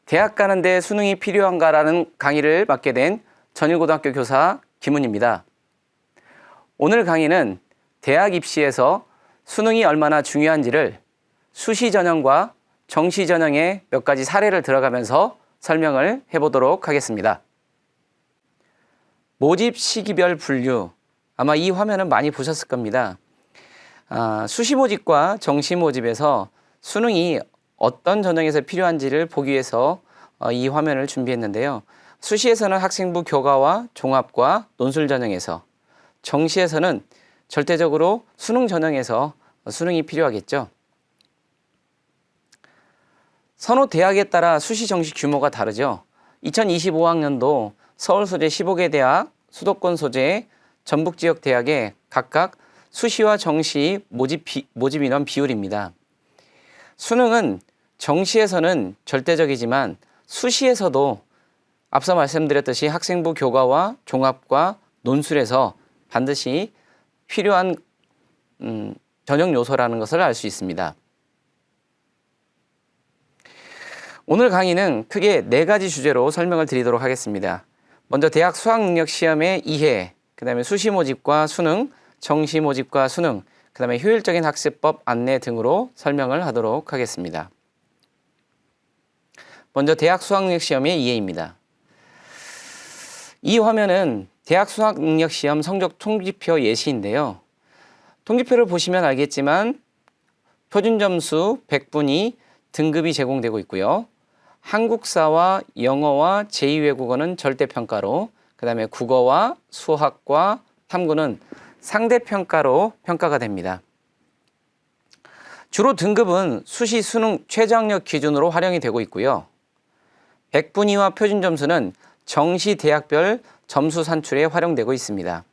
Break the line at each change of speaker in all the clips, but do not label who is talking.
대학 가는데 수능이 필요한가라는 강의를 맡게 된 전일고등학교 교사 김훈입니다. 오늘 강의는 대학 입시에서 수능이 얼마나 중요한지를 수시 전형과 정시 전형의 몇 가지 사례를 들어가면서 설명을 해보도록 하겠습니다. 모집 시기별 분류, 아마 이 화면은 많이 보셨을 겁니다. 수시 모집과 정시 모집에서 수능이 어떤 전형에서 필요한지를 보기 위해서 이 화면을 준비했는데요. 수시에서는 학생부 교과와 종합과 논술 전형에서, 정시에서는 절대적으로 수능 전형에서 수능이 필요하겠죠. 선호 대학에 따라 수시 정시 규모가 다르죠. 2025학년도 서울 소재 15개 대학, 수도권 소재 전북 지역 대학에 각각 수시와 정시 모집 인원 비율입니다. 수능은 정시에서는 절대적이지만 수시에서도 앞서 말씀드렸듯이 학생부 교과와 종합과 논술에서 반드시 필요한 전형 요소라는 것을 알 수 있습니다. 오늘 강의는 크게 4가지 주제로 설명을 드리도록 하겠습니다. 먼저 대학 수학능력시험의 이해, 그 다음에 수시 모집과 수능, 정시 모집과 수능, 그 다음에 효율적인 학습법 안내 등으로 설명을 하도록 하겠습니다. 먼저 대학 수학능력시험의 이해입니다. 이 화면은 대학 수학능력시험 성적 통지표 예시인데요. 통지표를 보시면 알겠지만 표준점수 100분이 등급이 제공되고 있고요. 한국사와 영어와 제2외국어는 절대평가로, 그 다음에 국어와 수학과 탐구는 상대평가로 평가가 됩니다. 주로 등급은 수시 수능 최저학력 기준으로 활용이 되고 있고요. 100분위와 표준점수는 정시 대학별 점수 산출에 활용되고 있습니다.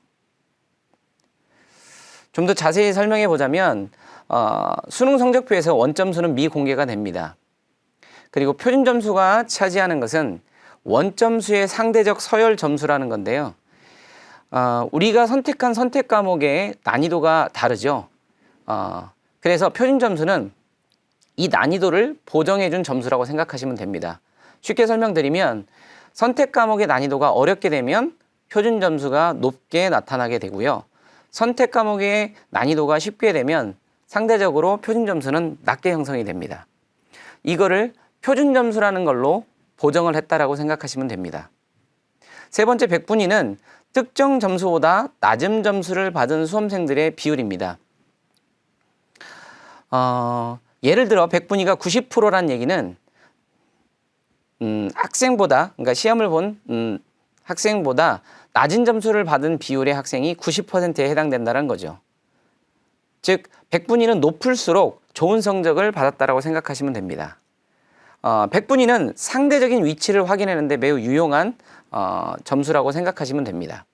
좀 더 자세히 설명해 보자면 수능 성적표에서 원점수는 미공개가 됩니다. 그리고 표준점수가 차지하는 것은 원점수의 상대적 서열 점수라는 건데요. 우리가 선택한 선택 과목의 난이도가 다르죠. 그래서 표준점수는 이 난이도를 보정해 준 점수라고 생각하시면 됩니다. 쉽게 설명드리면 선택 과목의 난이도가 어렵게 되면 표준점수가 높게 나타나게 되고요. 선택 과목의 난이도가 쉽게 되면 상대적으로 표준점수는 낮게 형성이 됩니다. 이거를 표준점수라는 걸로 보정을 했다라고 생각하시면 됩니다. 세 번째 100분위는 특정 점수보다 낮은 점수를 받은 수험생들의 비율입니다. 예를 들어 100분위가 90%란 얘기는 학생보다, 그러니까 시험을 본 학생보다 낮은 점수를 받은 비율의 학생이 90%에 해당된다는 거죠. 즉 100분위는 높을수록 좋은 성적을 받았다라고 생각하시면 됩니다. 100분위는 상대적인 위치를 확인하는 데 매우 유용한 점수라고 생각하시면 됩니다.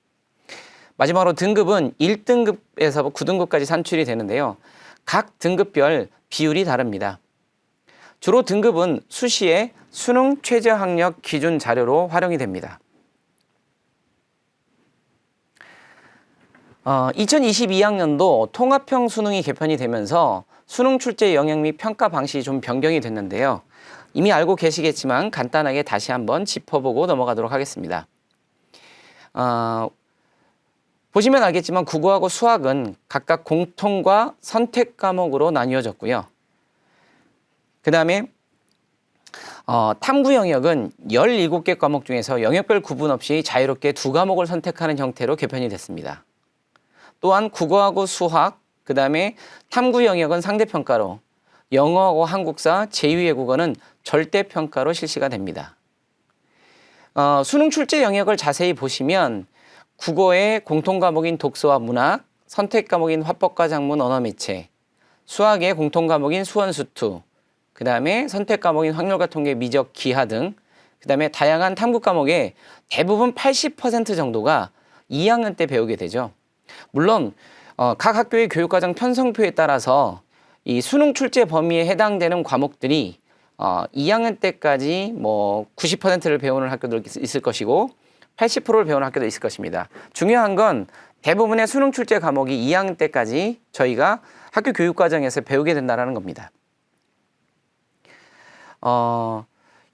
마지막으로 등급은 1등급에서 9등급까지 산출이 되는데요. 각 등급별 비율이 다릅니다. 주로 등급은 수시의 수능 최저학력 기준 자료로 활용이 됩니다. 2022학년도 통합형 수능이 개편이 되면서 수능 출제 영역 및 평가 방식이 좀 변경이 됐는데요. 이미 알고 계시겠지만 간단하게 다시 한번 짚어보고 넘어가도록 하겠습니다. 보시면 알겠지만 국어하고 수학은 각각 공통과 선택 과목으로 나뉘어졌고요. 그 다음에 탐구 영역은 17개 과목 중에서 영역별 구분 없이 자유롭게 2과목을 선택하는 형태로 개편이 됐습니다. 또한 국어하고 수학, 그 다음에 탐구 영역은 상대평가로, 영어하고 한국사, 제2외국어는 절대평가로 실시가 됩니다. 수능 출제 영역을 자세히 보시면 국어의 공통과목인 독서와 문학, 선택과목인 화법과 작문, 언어매체, 수학의 공통과목인 수원수투, 그 다음에 선택과목인 확률과 통계, 미적, 기하 등, 그 다음에 다양한 탐구 과목의 대부분 80% 정도가 2학년 때 배우게 되죠. 물론 각 학교의 교육과정 편성표에 따라서 이 수능 출제 범위에 해당되는 과목들이 2학년 때까지 90%를 배우는 학교도 있을 것이고 80%를 배우는 학교도 있을 것입니다. 중요한 건 대부분의 수능 출제 과목이 2학년 때까지 저희가 학교 교육과정에서 배우게 된다는 겁니다.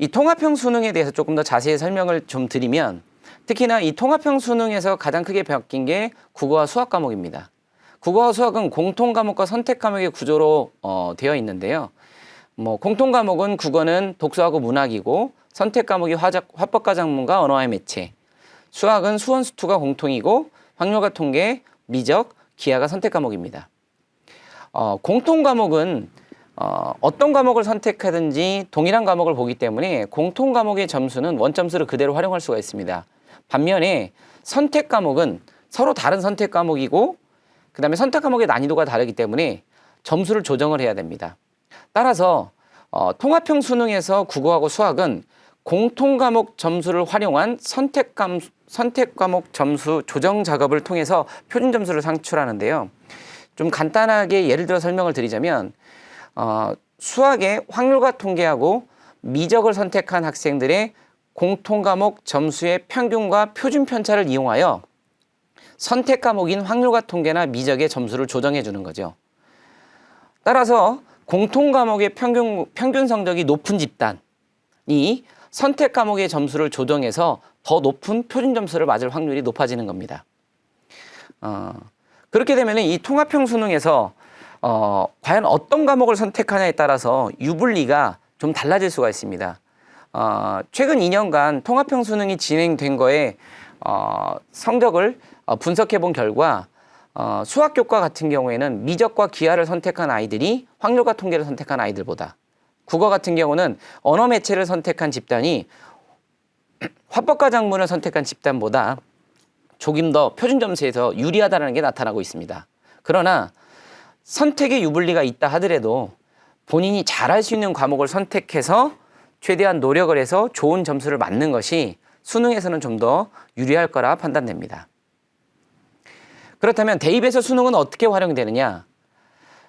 이 통합형 수능에 대해서 조금 더 자세히 설명을 좀 드리면 특히나 이 통합형 수능에서 가장 크게 바뀐 게 국어와 수학 과목입니다. 국어와 수학은 공통 과목과 선택 과목의 구조로 되어 있는데요. 공통 과목은 국어는 독서하고 문학이고 선택 과목이 화법과 작문과 언어와의 매체, 수학은 수원수투가 공통이고 확률과 통계, 미적, 기하가 선택 과목입니다. 공통 과목은 어떤 과목을 선택하든지 동일한 과목을 보기 때문에 공통 과목의 점수는 원점수를 그대로 활용할 수가 있습니다. 반면에 선택 과목은 서로 다른 선택 과목이고 그다음에 선택 과목의 난이도가 다르기 때문에 점수를 조정을 해야 됩니다. 따라서 통합형 수능에서 국어하고 수학은 공통 과목 점수를 활용한 선택 과목 점수 조정 작업을 통해서 표준 점수를 산출하는데요. 좀 간단하게 예를 들어 설명을 드리자면 수학의 확률과 통계하고 미적을 선택한 학생들의 공통 과목 점수의 평균과 표준 편차를 이용하여 선택 과목인 확률과 통계나 미적의 점수를 조정해 주는 거죠. 따라서 공통 과목의 평균 성적이 높은 집단이 선택 과목의 점수를 조정해서 더 높은 표준 점수를 맞을 확률이 높아지는 겁니다. 그렇게 되면 이 통합형 수능에서 과연 어떤 과목을 선택하냐에 따라서 유불리가 좀 달라질 수가 있습니다. 최근 2년간 통합형 수능이 진행된 거에 성적을 분석해 본 결과 수학교과 같은 경우에는 미적과 기하를 선택한 아이들이 확률과 통계를 선택한 아이들보다, 국어 같은 경우는 언어 매체를 선택한 집단이 화법과 작문을 선택한 집단보다 조금 더 표준 점수에서 유리하다는 게 나타나고 있습니다. 그러나 선택의 유불리가 있다 하더라도 본인이 잘할 수 있는 과목을 선택해서 최대한 노력을 해서 좋은 점수를 맞는 것이 수능에서는 좀 더 유리할 거라 판단됩니다. 그렇다면 대입에서 수능은 어떻게 활용되느냐?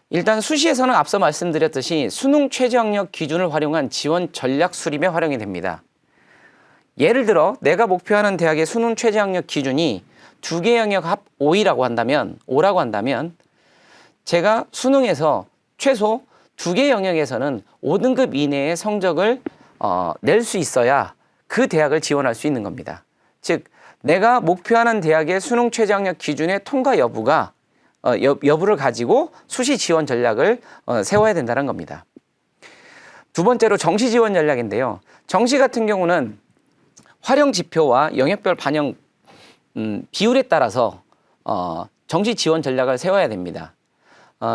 일단 수시에서는 앞서 말씀드렸듯이 수능 최저학력 기준을 활용한 지원 전략 수립에 활용이 됩니다. 예를 들어 내가 목표하는 대학의 수능 최저학력 기준이 2개 영역 합 5라고 한다면 제가 수능에서 최소 2개 영역에서는 5등급 이내의 성적을 낼 수 있어야 그 대학을 지원할 수 있는 겁니다. 즉 내가 목표하는 대학의 수능 최저학력 기준의 통과 여부를 가지고 수시 지원 전략을 세워야 된다는 겁니다. 두 번째로 정시 지원 전략인데요. 정시 같은 경우는 활용 지표와 영역별 반영 비율에 따라서 정시 지원 전략을 세워야 됩니다.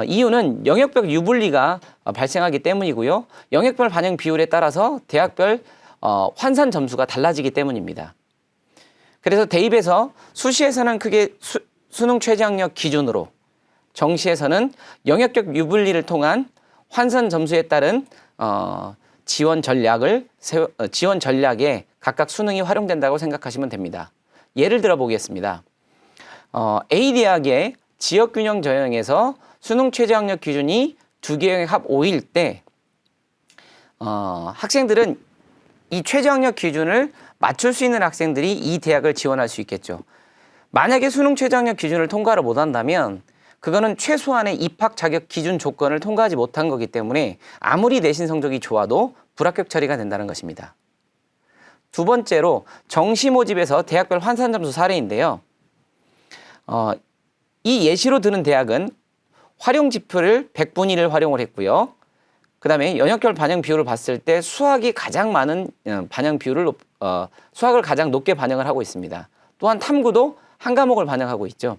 이유는 영역별 유불리가 발생하기 때문이고요. 영역별 반영 비율에 따라서 대학별 환산 점수가 달라지기 때문입니다. 그래서 대입에서 수시에서는 크게 수능 최저학력 기준으로, 정시에서는 영역적 유불리를 통한 환산 점수에 따른 지원 전략에 각각 수능이 활용된다고 생각하시면 됩니다. 예를 들어 보겠습니다. A 대학의 지역균형 저형에서 수능 최저학력 기준이 2개 영역 합 5일 때 학생들은 이 최저학력 기준을 맞출 수 있는 학생들이 이 대학을 지원할 수 있겠죠. 만약에 수능 최저학력 기준을 통과를 못한다면 그거는 최소한의 입학 자격 기준 조건을 통과하지 못한 거기 때문에 아무리 내신 성적이 좋아도 불합격 처리가 된다는 것입니다. 두 번째로 정시 모집에서 대학별 환산 점수 사례인데요. 이 예시로 드는 대학은 활용 지표를 100분의 1을 활용을 했고요. 그 다음에 영역별 반영 비율을 봤을 때 수학이 가장 많은 반영 비율을 수학을 가장 높게 반영을 하고 있습니다. 또한 탐구도 한 과목을 반영하고 있죠.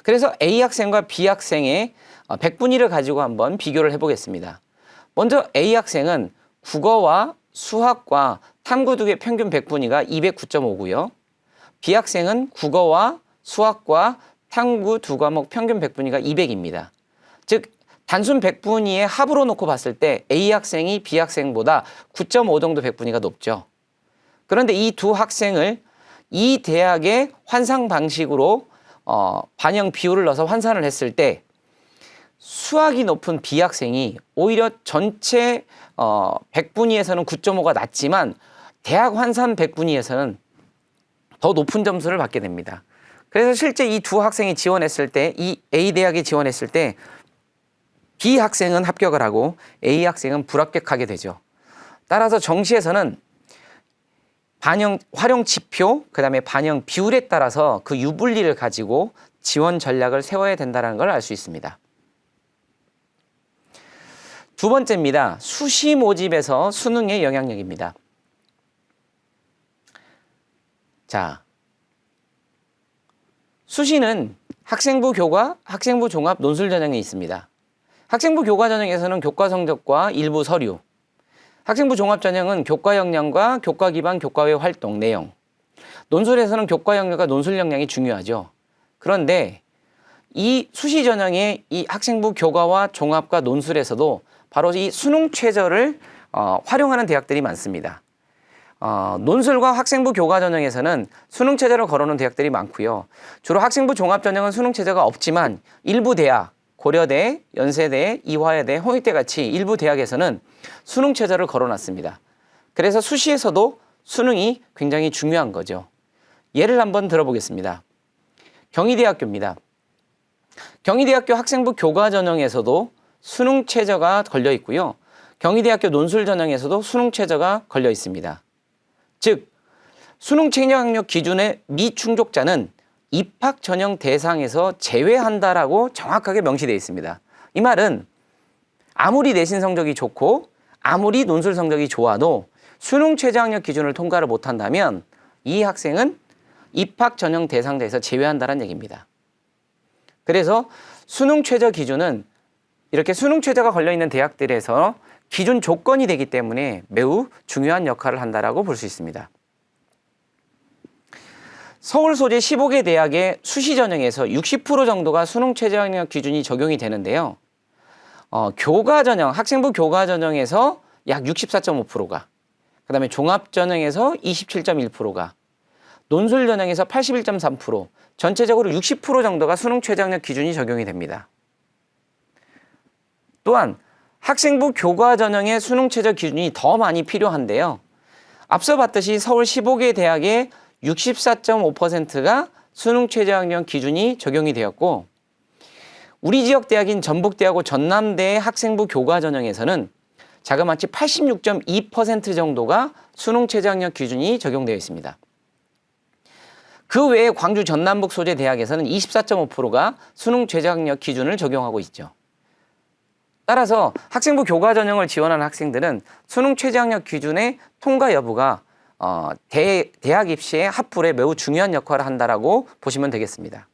그래서 A 학생과 B 학생의 100분의 1을 가지고 한번 비교를 해보겠습니다. 먼저 A 학생은 국어와 수학과 탐구 두 개 평균 100분의 2가 209.5고요. B 학생은 국어와 수학과 탐구 두 과목 평균 100분의 2가 200입니다. 즉 단순 100분위의 합으로 놓고 봤을 때 A 학생이 B 학생보다 9.5 정도 100분위가 높죠. 그런데 이 두 학생을 이 대학의 환상 방식으로 반영 비율을 넣어서 환산을 했을 때 수학이 높은 B 학생이 오히려 전체 100분위에서는 9.5가 낮지만 대학 환산 100분위에서는 더 높은 점수를 받게 됩니다. 그래서 실제 이 두 학생이 지원했을 때, 이 A 대학에 지원했을 때 B 학생은 합격을 하고 A 학생은 불합격하게 되죠. 따라서 정시에서는 활용 지표, 그다음에 반영 비율에 따라서 그 유불리를 가지고 지원 전략을 세워야 된다는 걸 알 수 있습니다. 두 번째입니다. 수시 모집에서 수능의 영향력입니다. 자, 수시는 학생부 교과, 학생부 종합 논술 전형이 있습니다. 학생부 교과 전형에서는 교과 성적과 일부 서류, 학생부 종합 전형은 교과 역량과 교과 기반 교과 외 활동 내용, 논술에서는 교과 역량과 논술 역량이 중요하죠. 그런데 이 수시 전형의 이 학생부 교과와 종합과 논술에서도 바로 이 수능 최저를 활용하는 대학들이 많습니다. 논술과 학생부 교과 전형에서는 수능 최저를 걸어놓은 대학들이 많고요. 주로 학생부 종합 전형은 수능 최저가 없지만 일부 대학, 고려대, 연세대, 이화여대, 홍익대 같이 일부 대학에서는 수능 최저를 걸어놨습니다. 그래서 수시에서도 수능이 굉장히 중요한 거죠. 예를 한번 들어보겠습니다. 경희대학교입니다. 경희대학교 학생부 교과 전형에서도 수능 최저가 걸려 있고요. 경희대학교 논술 전형에서도 수능 최저가 걸려 있습니다. 즉, 수능 책략 기준의 미충족자는 입학 전형 대상에서 제외한다라고 정확하게 명시되어 있습니다. 이 말은 아무리 내신 성적이 좋고 아무리 논술 성적이 좋아도 수능 최저학력 기준을 통과를 못한다면 이 학생은 입학 전형 대상자에서 제외한다는 얘기입니다. 그래서 수능 최저 기준은 이렇게 수능 최저가 걸려있는 대학들에서 기준 조건이 되기 때문에 매우 중요한 역할을 한다라고 볼 수 있습니다. 서울 소재 15개 대학의 수시 전형에서 60% 정도가 수능 최저학력 기준이 적용이 되는데요. 교과 전형, 학생부 교과 전형에서 약 64.5%가, 그 다음에 종합 전형에서 27.1%가, 논술 전형에서 81.3%, 전체적으로 60% 정도가 수능 최저학력 기준이 적용이 됩니다. 또한 학생부 교과 전형의 수능 최저 기준이 더 많이 필요한데요. 앞서 봤듯이 서울 15개 대학의 64.5%가 수능 최저학력 기준이 적용이 되었고, 우리 지역 대학인 전북대하고 전남대의 학생부 교과 전형에서는 자그마치 86.2% 정도가 수능 최저학력 기준이 적용되어 있습니다. 그 외에 광주 전남북 소재 대학에서는 24.5%가 수능 최저학력 기준을 적용하고 있죠. 따라서 학생부 교과 전형을 지원하는 학생들은 수능 최저학력 기준의 통과 여부가 대학 입시의 합불에 매우 중요한 역할을 한다라고 보시면 되겠습니다.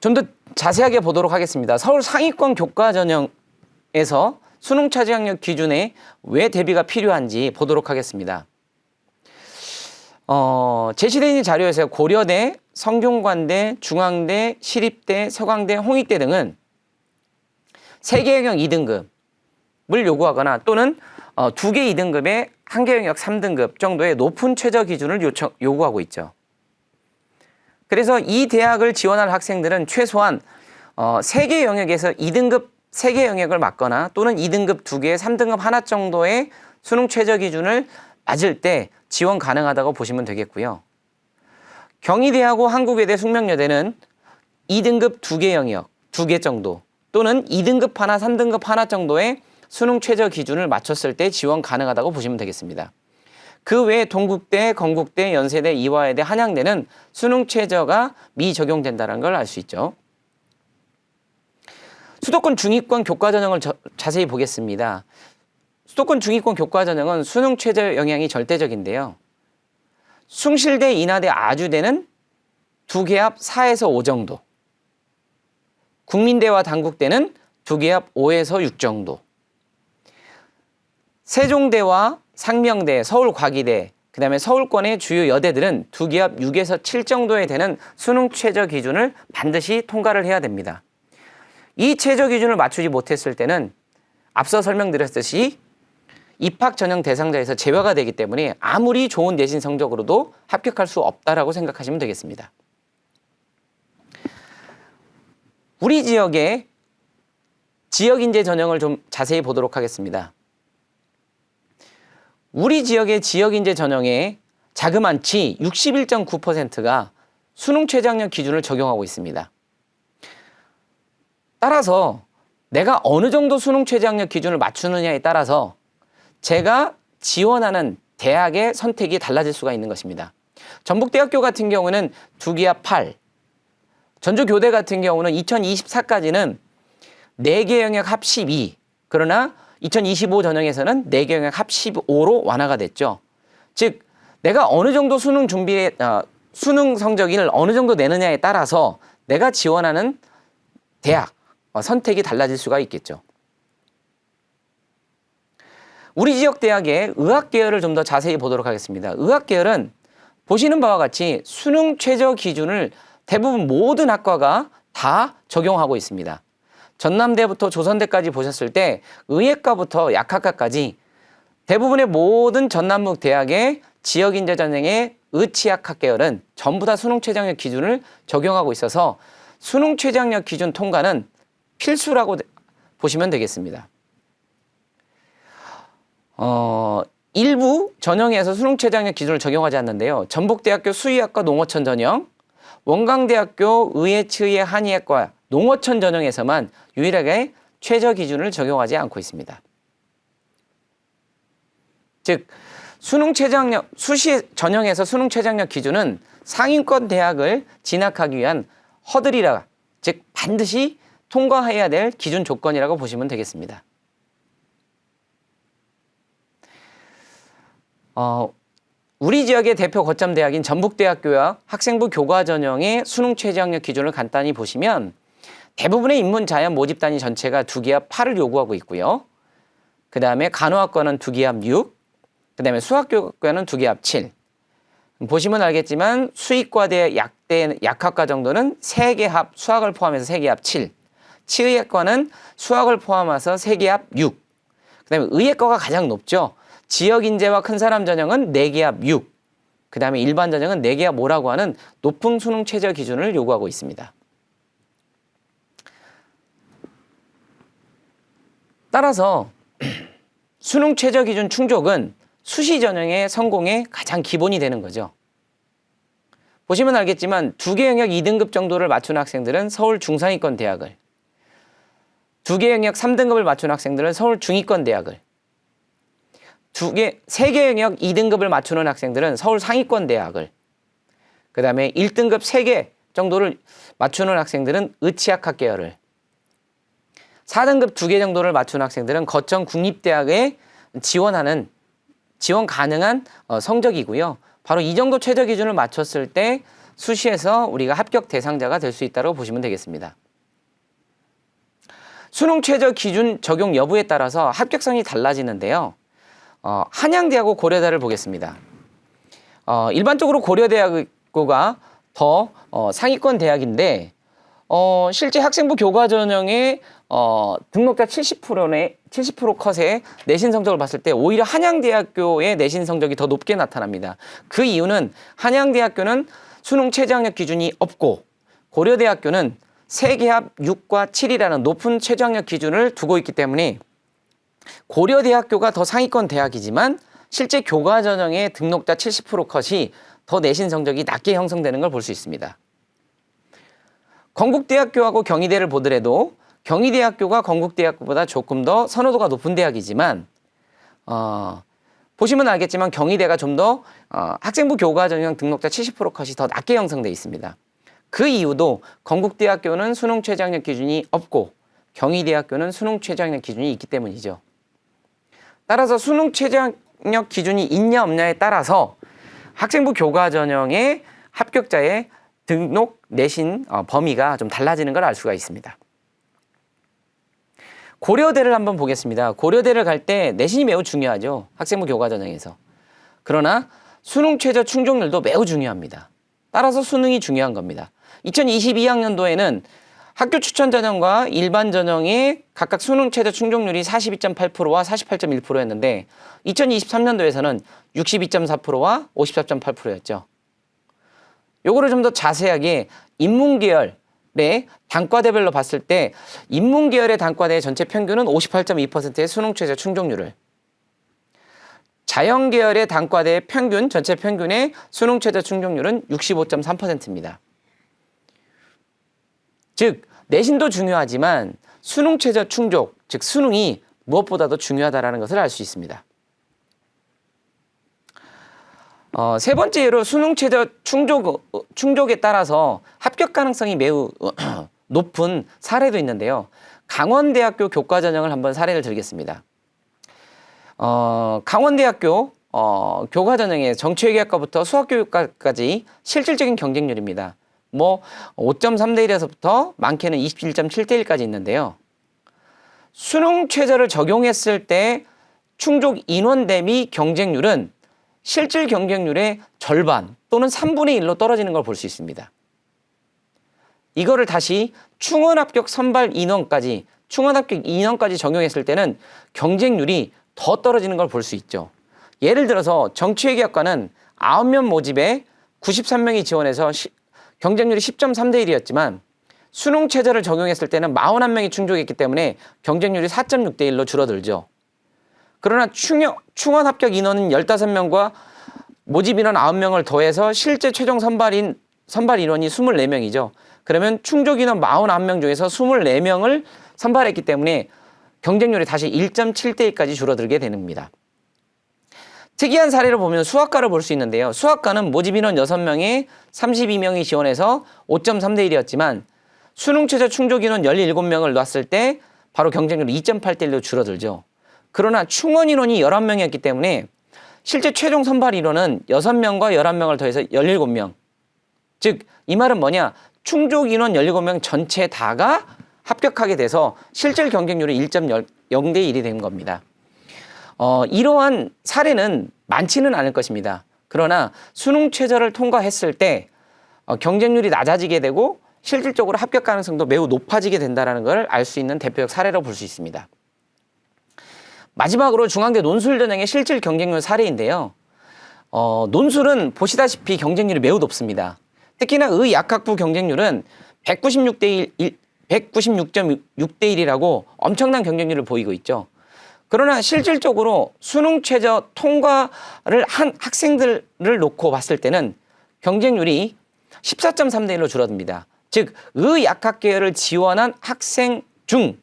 좀 더 자세하게 보도록 하겠습니다. 서울 상위권 교과 전형에서 수능 최저학력 기준에 왜 대비가 필요한지 보도록 하겠습니다. 제시되어 있는 자료에서 고려대, 성균관대, 중앙대, 시립대, 서강대, 홍익대 등은 세개 영역 2등급을 요구하거나 또는 2개 2등급에 1개 영역 3등급 정도의 높은 최저 기준을 요구하고 있죠. 그래서 이 대학을 지원할 학생들은 최소한 3개 영역에서 2등급 3개 영역을 맞거나 또는 2등급 2개, 3등급 하나 정도의 수능 최저 기준을 맞을 때 지원 가능하다고 보시면 되겠고요. 경희대하고 한국외대, 숙명여대는 2등급 2개 영역, 2개 정도 또는 2등급 하나, 3등급 하나 정도의 수능 최저 기준을 맞췄을 때 지원 가능하다고 보시면 되겠습니다. 그 외에 동국대, 건국대, 연세대, 이화여대, 한양대는 수능 최저가 미적용된다는 걸 알 수 있죠. 수도권 중위권 교과 전형을 자세히 보겠습니다. 수도권 중위권 교과 전형은 수능 최저 영향이 절대적인데요. 숭실대, 인하대, 아주대는 2개 합 4에서 5 정도, 국민대와 단국대는 2개 합 5에서 6 정도, 세종대와 상명대, 서울과기대, 그 다음에 서울권의 주요 여대들은 2개 합 6에서 7 정도에 되는 수능 최저 기준을 반드시 통과를 해야 됩니다. 이 최저 기준을 맞추지 못했을 때는 앞서 설명드렸듯이 입학 전형 대상자에서 제외가 되기 때문에 아무리 좋은 내신 성적으로도 합격할 수 없다라고 생각하시면 되겠습니다. 우리 지역의 지역인재 전형을 좀 자세히 보도록 하겠습니다. 우리 지역의 지역인재 전형의 자그마치 61.9%가 수능 최저학력 기준을 적용하고 있습니다. 따라서 내가 어느 정도 수능 최저학력 기준을 맞추느냐에 따라서 제가 지원하는 대학의 선택이 달라질 수가 있는 것입니다. 전북대학교 같은 경우는 2기합 8, 전주교대 같은 경우는 2024까지는 4개 영역 합 12, 그러나 2025 전형에서는 4개 영역 합 15로 완화가 됐죠. 즉 내가 어느 정도 수능 성적을 어느 정도 내느냐에 따라서 내가 지원하는 대학 선택이 달라질 수가 있겠죠. 우리 지역 대학의 의학 계열을 좀 더 자세히 보도록 하겠습니다. 의학 계열은 보시는 바와 같이 수능 최저 기준을 대부분 모든 학과가 다 적용하고 있습니다. 전남대부터 조선대까지 보셨을 때 의예과부터 약학과까지 대부분의 모든 전남북 대학의 지역인재 전형의 의치약학 계열은 전부 다 수능 최저학력 기준을 적용하고 있어서 수능 최저학력 기준 통과는 필수라고 보시면 되겠습니다. 일부 전형에서 수능 최저학력 기준을 적용하지 않는데요. 전북대학교 수의학과 농어촌 전형, 원광대학교 의예치의회 한의학과 농어촌 전형에서만 유일하게 최저 기준을 적용하지 않고 있습니다. 즉 수능 최저학력 수시 전형에서 수능 최저학력 기준은 상위권 대학을 진학하기 위한 허들이라, 즉 반드시 통과해야 될 기준 조건이라고 보시면 되겠습니다. 우리 지역의 대표 거점 대학인 전북대학교와 학생부 교과 전형의 수능 최저학력 기준을 간단히 보시면 대부분의 인문자연 모집 단위 전체가 2기합 8을 요구하고 있고요. 그 다음에 간호학과는 2기합 6, 그 다음에 수학교과는 2기합 7. 보시면 알겠지만 수의과대 약학과 정도는 3개합 수학을 포함해서 3개합 7. 치의학과는 수학을 포함해서 3개합 6. 그 다음에 의예과가 가장 높죠. 지역인재와 큰 사람 전형은 4개합 6. 그 다음에 일반 전형은 4개합 5라고 하는 높은 수능 최저 기준을 요구하고 있습니다. 따라서 수능 최저 기준 충족은 수시 전형의 성공의 가장 기본이 되는 거죠. 보시면 알겠지만 2개 영역 2등급 정도를 맞춘 학생들은 서울 중상위권 대학을, 2개 영역 3등급을 맞춘 학생들은 서울 중위권 대학을, 3개 영역 2등급을 맞추는 학생들은 서울 상위권 대학을, 그 다음에 1등급 3개 정도를 맞추는 학생들은 의치학학 계열을, 4등급 2개 정도를 맞춘 학생들은 거점 국립대학에 지원 가능한 성적이고요. 바로 이 정도 최저 기준을 맞췄을 때 수시에서 우리가 합격 대상자가 될 수 있다고 보시면 되겠습니다. 수능 최저 기준 적용 여부에 따라서 합격성이 달라지는데요. 한양대하고 고려대를 보겠습니다. 일반적으로 고려대학교가 더 상위권 대학인데 실제 학생부 교과 전형의 등록자 70% 컷의 내신 성적을 봤을 때 오히려 한양대학교의 내신 성적이 더 높게 나타납니다. 그 이유는 한양대학교는 수능 최저학력 기준이 없고 고려대학교는 3개합 6과 7이라는 높은 최저학력 기준을 두고 있기 때문에 고려대학교가 더 상위권 대학이지만 실제 교과 전형의 등록자 70% 컷이 더 내신 성적이 낮게 형성되는 걸 볼 수 있습니다. 건국대학교하고 경희대를 보더라도 경희대학교가 건국대학교보다 조금 더 선호도가 높은 대학이지만 보시면 알겠지만 경희대가 좀 더 학생부 교과 전형 등록자 70% 컷이 더 낮게 형성되어 있습니다. 그 이유도 건국대학교는 수능 최저학력 기준이 없고 경희대학교는 수능 최저학력 기준이 있기 때문이죠. 따라서 수능 최저학력 기준이 있냐 없냐에 따라서 학생부 교과 전형의 합격자의 등록 내신 범위가 좀 달라지는 걸 알 수가 있습니다. 고려대를 한번 보겠습니다. 고려대를 갈 때 내신이 매우 중요하죠. 학생부 교과 전형에서. 그러나 수능 최저 충족률도 매우 중요합니다. 따라서 수능이 중요한 겁니다. 2022학년도에는 학교 추천 전형과 일반 전형의 각각 수능 최저 충족률이 42.8%와 48.1%였는데 2023년도에서는 62.4%와 54.8%였죠. 요거를 좀 더 자세하게 인문계열의 단과대별로 봤을 때 인문계열의 단과대 전체 평균은 58.2%의 수능 최저 충족률을, 자연계열의 단과대 평균 전체 평균의 수능 최저 충족률은 65.3%입니다. 즉 내신도 중요하지만 수능 최저 충족, 즉 수능이 무엇보다도 중요하다는 것을 알 수 있습니다. 세 번째 예로 수능 최저 충족에 따라서 합격 가능성이 매우 높은 사례도 있는데요. 강원대학교 교과전형을 한번 사례를 들겠습니다. 강원대학교 교과전형의 정치외교학과부터 수학교육과까지 실질적인 경쟁률입니다. 5.3대 1에서부터 많게는 27.7대 1까지 있는데요. 수능 최저를 적용했을 때 충족 인원 대비 경쟁률은 실질 경쟁률의 절반 또는 3분의 1로 떨어지는 걸 볼 수 있습니다. 이거를 다시 충원 합격 선발 인원까지 적용했을 때는 경쟁률이 더 떨어지는 걸 볼 수 있죠. 예를 들어서 정치외교학과는 9명 모집에 93명이 지원해서 경쟁률이 10.3대 1이었지만 수능 최저를 적용했을 때는 41명이 충족했기 때문에 경쟁률이 4.6대 1로 줄어들죠. 그러나 충원 합격 인원은 15명과 모집 인원 9명을 더해서 실제 최종 선발 인원이 24명이죠. 그러면 충족 인원 49명 중에서 24명을 선발했기 때문에 경쟁률이 다시 1.7대 1까지 줄어들게 됩니다. 특이한 사례를 보면 수학과를 볼 수 있는데요. 수학과는 모집 인원 6명에 32명이 지원해서 5.3대 1이었지만 수능 최저 충족 인원 17명을 놨을 때 바로 경쟁률이 2.8대 1로 줄어들죠. 그러나 충원 인원이 11명이었기 때문에 실제 최종 선발 인원은 6명과 11명을 더해서 17명. 즉, 이 말은 뭐냐? 충족 인원 17명 전체 다가 합격하게 돼서 실질 경쟁률이 1.0대 1이 된 겁니다. 이러한 사례는 많지는 않을 것입니다. 그러나 수능 최저를 통과했을 때 경쟁률이 낮아지게 되고 실질적으로 합격 가능성도 매우 높아지게 된다는 걸 알 수 있는 대표적 사례로 볼 수 있습니다. 마지막으로 중앙대 논술 전형의 실질 경쟁률 사례인데요. 논술은 보시다시피 경쟁률이 매우 높습니다. 특히나 의약학부 경쟁률은 196.6대 1이라고 엄청난 경쟁률을 보이고 있죠. 그러나 실질적으로 수능 최저 통과를 한 학생들을 놓고 봤을 때는 경쟁률이 14.3대 1로 줄어듭니다. 즉, 의약학 계열을 지원한 학생 중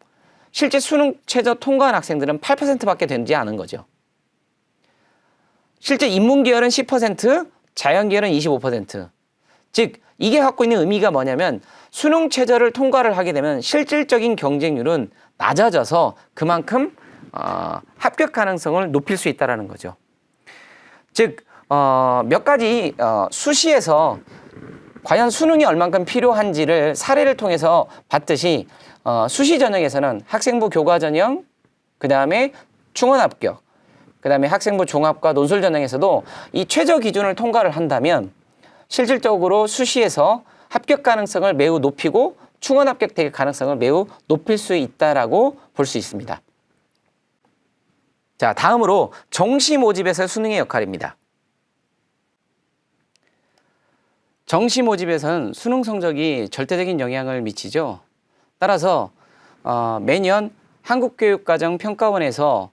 실제 수능 최저 통과한 학생들은 8%밖에 되지 않은 거죠. 실제 인문 계열은 10%, 자연 계열은 25%. 즉, 이게 갖고 있는 의미가 뭐냐면 수능 최저를 통과를 하게 되면 실질적인 경쟁률은 낮아져서 그만큼 합격 가능성을 높일 수 있다는 거죠. 즉, 몇 가지 수시에서 과연 수능이 얼만큼 필요한지를 사례를 통해서 봤듯이 수시 전형에서는 학생부 교과 전형, 그 다음에 충원 합격, 그 다음에 학생부 종합과 논술 전형에서도 이 최저 기준을 통과를 한다면 실질적으로 수시에서 합격 가능성을 매우 높이고 충원 합격될 가능성을 매우 높일 수 있다라고 볼 수 있습니다. 자, 다음으로 정시 모집에서의 수능의 역할입니다. 정시 모집에서는 수능 성적이 절대적인 영향을 미치죠. 따라서 매년 한국교육과정평가원에서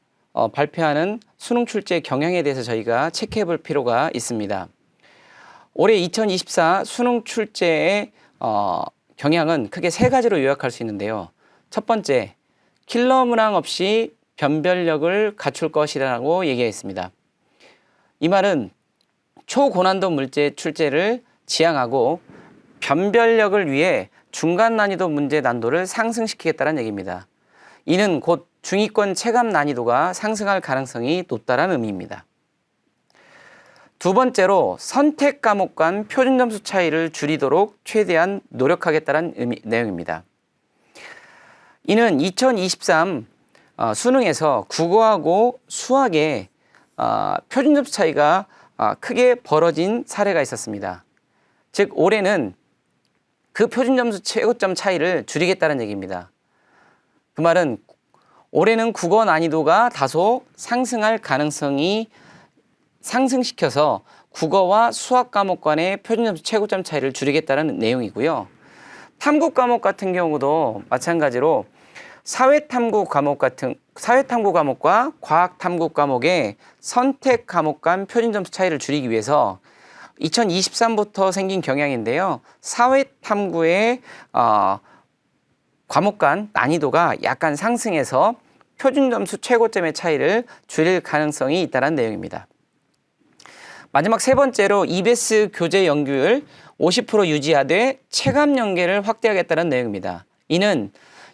발표하는 수능 출제 경향에 대해서 저희가 체크해 볼 필요가 있습니다. 올해 2024 수능 출제의 경향은 크게 세 가지로 요약할 수 있는데요. 첫 번째, 킬러 문항 없이 변별력을 갖출 것이라고 얘기했습니다. 이 말은 초고난도 문제 출제를 지향하고 변별력을 위해 중간 난이도 문제 난도를 상승시키겠다는 얘기입니다. 이는 곧 중위권 체감 난이도가 상승할 가능성이 높다는 의미입니다. 두 번째로 선택 과목 간 표준 점수 차이를 줄이도록 최대한 노력하겠다는 내용입니다. 이는 2023 수능에서 국어하고 수학의 표준 점수 차이가 크게 벌어진 사례가 있었습니다. 즉, 올해는 그 표준 점수 최고점 차이를 줄이겠다는 얘기입니다. 그 말은 올해는 국어 난이도가 다소 상승할 가능성이 상승시켜서 국어와 수학 과목 간의 표준 점수 최고점 차이를 줄이겠다는 내용이고요. 탐구 과목 같은 경우도 마찬가지로 사회탐구 과목과 과학탐구 과목의 선택 과목 간 표준 점수 차이를 줄이기 위해서 2023부터 생긴 경향인데요. 사회탐구의 과목 간 난이도가 약간 상승해서 표준 점수 최고점의 차이를 줄일 가능성이 있다는 내용입니다. 마지막 세 번째로 EBS 교재 연구율 50% 유지하되 체감 연계를 확대하겠다는 내용입니다. 이는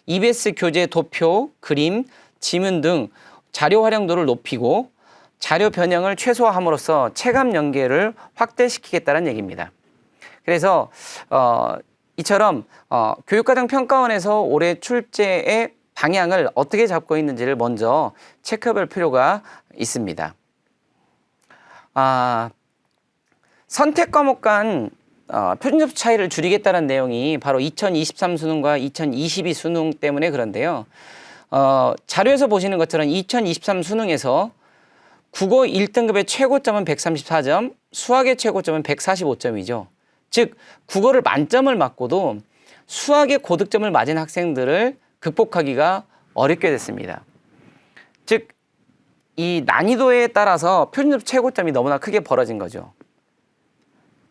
EBS 교재 도표, 그림, 지문 등 자료 활용도를 높이고 자료 변형을 최소화함으로써 체감 연계를 확대시키겠다는 얘기입니다. 그래서 이처럼 교육과정평가원에서 올해 출제의 방향을 어떻게 잡고 있는지를 먼저 체크해볼 필요가 있습니다. 선택 과목 간 표준 점수 차이를 줄이겠다는 내용이 바로 2023 수능과 2022 수능 때문에 그런데요. 자료에서 보시는 것처럼 2023 수능에서 국어 1등급의 최고점은 134점, 수학의 최고점은 145점이죠. 즉 국어를 만점을 맞고도 수학의 고득점을 맞은 학생들을 극복하기가 어렵게 됐습니다. 즉 이 난이도에 따라서 표준점 최고점이 너무나 크게 벌어진 거죠.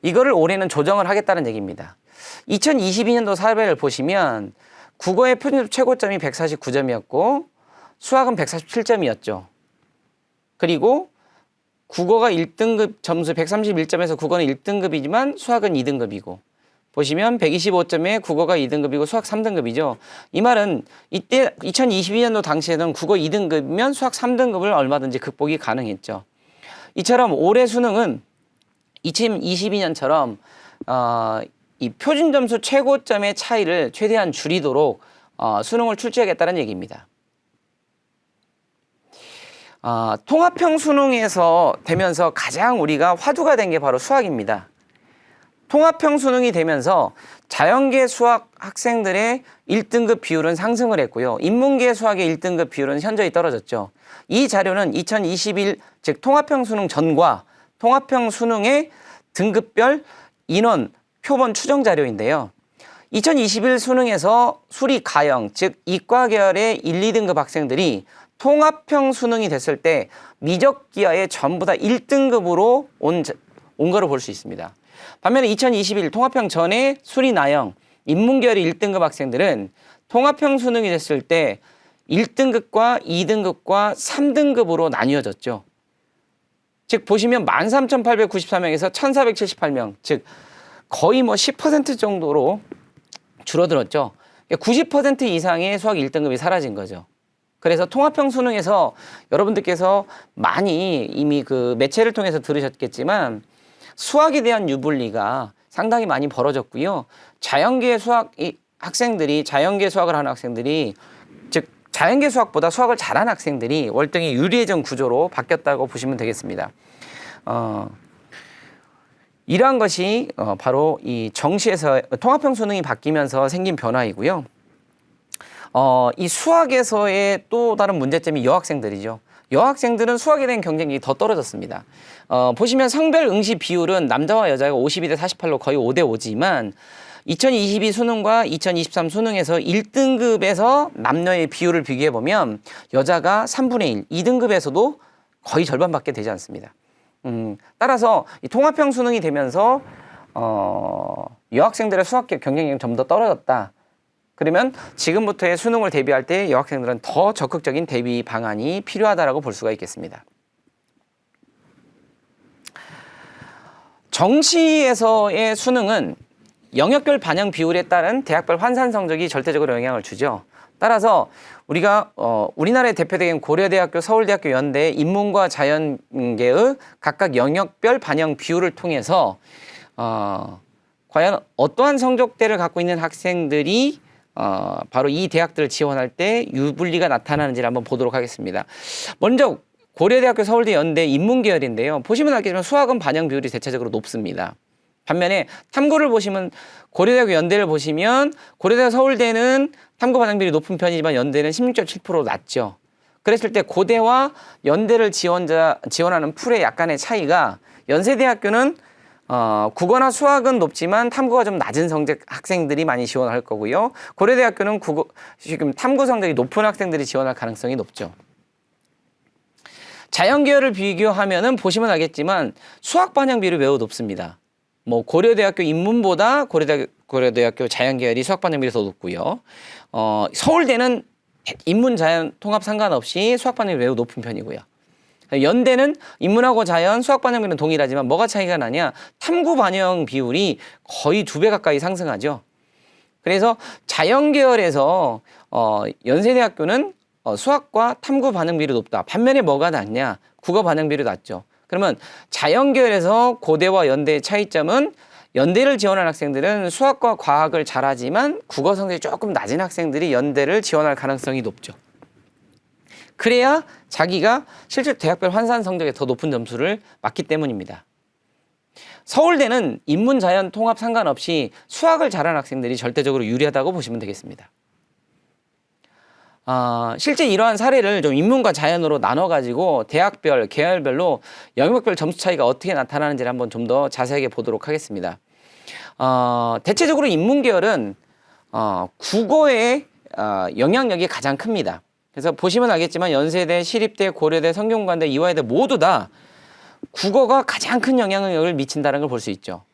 이거를 올해는 조정을 하겠다는 얘기입니다. 2022년도 사례를 보시면 국어의 표준점 최고점이 149점이었고 수학은 147점이었죠. 그리고 국어가 1등급 점수 131점에서 국어는 1등급이지만 수학은 2등급이고 보시면 125점에 국어가 2등급이고 수학 3등급이죠. 이 말은 이때 2022년도 당시에는 국어 2등급이면 수학 3등급을 얼마든지 극복이 가능했죠. 이처럼 올해 수능은 2022년처럼 이 표준 점수 최고점의 차이를 최대한 줄이도록 수능을 출제하겠다는 얘기입니다. 통합형 수능에서 되면서 가장 우리가 화두가 된 게 바로 수학입니다. 통합형 수능이 되면서 자연계 수학 학생들의 1등급 비율은 상승을 했고요. 인문계 수학의 1등급 비율은 현저히 떨어졌죠. 이 자료는 2021, 즉 통합형 수능 전과 통합형 수능의 등급별 인원 표본 추정 자료인데요. 2021 수능에서 수리 가형, 즉 이과 계열의 1, 2등급 학생들이 통합형 수능이 됐을 때 미적 기하에 전부 다 1등급으로 온 거를 볼 수 있습니다. 반면에 2021 통합형 전에 수리 나형, 인문계열의 1등급 학생들은 통합형 수능이 됐을 때 1등급과 2등급과 3등급으로 나뉘어졌죠. 즉 보시면 13,894명에서 1,478명, 즉 거의 10% 정도로 줄어들었죠. 90% 이상의 수학 1등급이 사라진 거죠. 그래서 통합형 수능에서 여러분들께서 많이 이미 그 매체를 통해서 들으셨겠지만 수학에 대한 유불리가 상당히 많이 벌어졌고요. 자연계 수학 학생들이 자연계 수학을 하는 학생들이 즉 자연계 수학보다 수학을 잘하는 학생들이 월등히 유리해진 구조로 바뀌었다고 보시면 되겠습니다. 이러한 것이 바로 이 정시에서 통합형 수능이 바뀌면서 생긴 변화이고요. 이 수학에서의 또 다른 문제점이 여학생들이죠. 여학생들은 수학에 대한 경쟁력이 더 떨어졌습니다. 보시면 성별 응시 비율은 남자와 여자가 52대 48로 거의 5대 5지만 2022 수능과 2023 수능에서 1등급에서 남녀의 비율을 비교해보면 여자가 3분의 1, 2등급에서도 거의 절반밖에 되지 않습니다. 따라서 이 통합형 수능이 되면서 여학생들의 수학 경쟁력이 좀 더 떨어졌다. 그러면 지금부터의 수능을 대비할 때 여학생들은 더 적극적인 대비 방안이 필요하다고 볼 수가 있겠습니다. 정시에서의 수능은 영역별 반영 비율에 따른 대학별 환산 성적이 절대적으로 영향을 주죠. 따라서 우리가 우리나라의 대표적인 고려대학교, 서울대학교, 연대 인문과 자연계의 각각 영역별 반영 비율을 통해서 과연 어떠한 성적대를 갖고 있는 학생들이 바로 이 대학들을 지원할 때 유불리가 나타나는지를 한번 보도록 하겠습니다. 먼저 고려대학교, 서울대, 연대 인문계열인데요. 보시면 알겠지만 수학은 반영 비율이 대체적으로 높습니다. 반면에 탐구를 보시면 고려대학교, 연대를 보시면 고려대학, 서울대는 탐구 반영 비율이 높은 편이지만 연대는 16.7% 낮죠. 그랬을 때 고대와 연대를 지원하는 풀의 약간의 차이가 연세대학교는 국어나 수학은 높지만 탐구가 좀 낮은 성적 학생들이 많이 지원할 거고요. 고려대학교는 지금 탐구 성적이 높은 학생들이 지원할 가능성이 높죠. 자연계열을 비교하면은 보시면 알겠지만 수학 반영 비율이 매우 높습니다. 고려대학교 인문보다 서울대학교 자연계열이 수학 반영 비율이 더 높고요. 서울대는 인문 자연 통합 상관없이 수학 반영이 매우 높은 편이고요. 연대는 인문하고 자연 수학 반영 비율은 동일하지만 뭐가 차이가 나냐? 탐구 반영 비율이 거의 2배 가까이 상승하죠. 그래서 자연계열에서 연세대학교는 수학과 탐구 반응 비율이 높다. 반면에 뭐가 낮냐? 국어 반응 비율이 낮죠. 그러면 자연계열에서 고대와 연대의 차이점은 연대를 지원할 학생들은 수학과 과학을 잘하지만 국어 성적이 조금 낮은 학생들이 연대를 지원할 가능성이 높죠. 그래야 자기가 실제 대학별 환산 성적에 더 높은 점수를 맞기 때문입니다. 서울대는 인문 자연 통합 상관없이 수학을 잘하는 학생들이 절대적으로 유리하다고 보시면 되겠습니다. 실제 이러한 사례를 좀 인문과 자연으로 나눠가지고 대학별, 계열별로 영역별 점수 차이가 어떻게 나타나는지를 한번 좀 더 자세하게 보도록 하겠습니다. 대체적으로 인문 계열은 국어의 영향력이 가장 큽니다. 그래서 보시면 알겠지만 연세대, 시립대, 고려대, 성균관대, 이화여대 모두 다 국어가 가장 큰 영향력을 미친다는 걸 볼 수 있죠.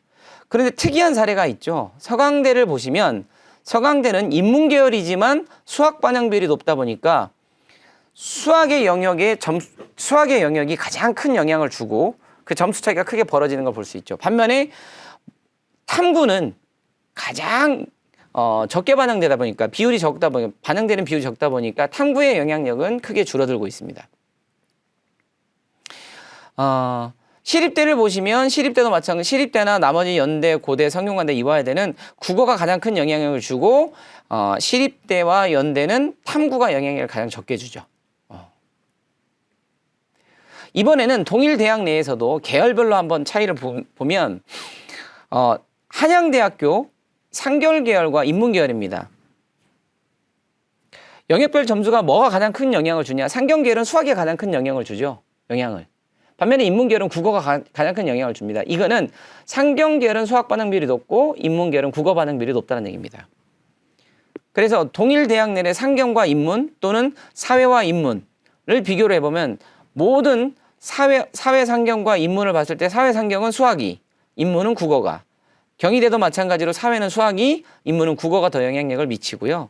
그런데 특이한 사례가 있죠. 서강대를 보시면 서강대는 인문 계열이지만 수학 반영 비율이 높다 보니까 수학의 영역이 가장 큰 영향을 주고 그 점수 차이가 크게 벌어지는 걸 볼 수 있죠. 반면에 탐구는 가장 적게 반영되다 보니까 반영되는 비율이 적다 보니까 탐구의 영향력은 크게 줄어들고 있습니다. 시립대를 보시면 시립대도 마찬가지, 시립대나 나머지 연대, 고대, 성균관대, 이화여대는 국어가 가장 큰 영향력을 주고 시립대와 연대는 탐구가 영향력을 가장 적게 주죠. 이번에는 동일 대학 내에서도 계열별로 한번 차이를 보면 한양대학교 상결계열과 인문계열입니다. 영역별 점수가 뭐가 가장 큰 영향을 주냐? 상경계열은 수학에 가장 큰 영향을 주죠. 반면에 인문계열은 국어가 가장 큰 영향을 줍니다. 이거는 상경계열은 수학 반응 비율이 높고 인문계열은 국어 반응 비율이 높다는 얘기입니다. 그래서 동일 대학 내의 상경과 인문 또는 사회와 인문을 비교를 해보면 모든 사회 상경과 인문을 봤을 때 사회 상경은 수학이, 인문은 국어가, 경희대도 마찬가지로 사회는 수학이, 인문은 국어가 더 영향력을 미치고요.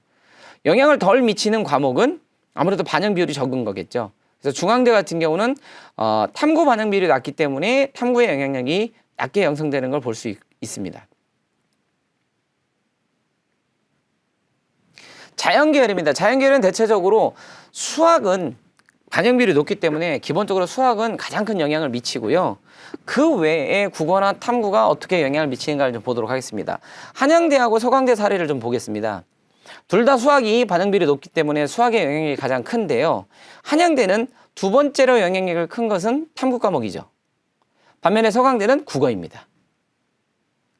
영향을 덜 미치는 과목은 아무래도 반영 비율이 적은 거겠죠. 그래서 중앙대 같은 경우는 탐구 반응 비율이 낮기 때문에 탐구의 영향력이 낮게 형성되는 걸 볼 수 있습니다. 자연계열입니다. 자연계열은 대체적으로 수학은 반영 비율이 높기 때문에 기본적으로 수학은 가장 큰 영향을 미치고요. 그 외에 국어나 탐구가 어떻게 영향을 미치는가를 좀 보도록 하겠습니다. 한양대하고 서강대 사례를 좀 보겠습니다. 둘 다 수학이 반응 비율이 높기 때문에 수학의 영향력이 가장 큰데요. 한양대는 두 번째로 영향력을 큰 것은 탐구 과목이죠. 반면에 서강대는 국어입니다.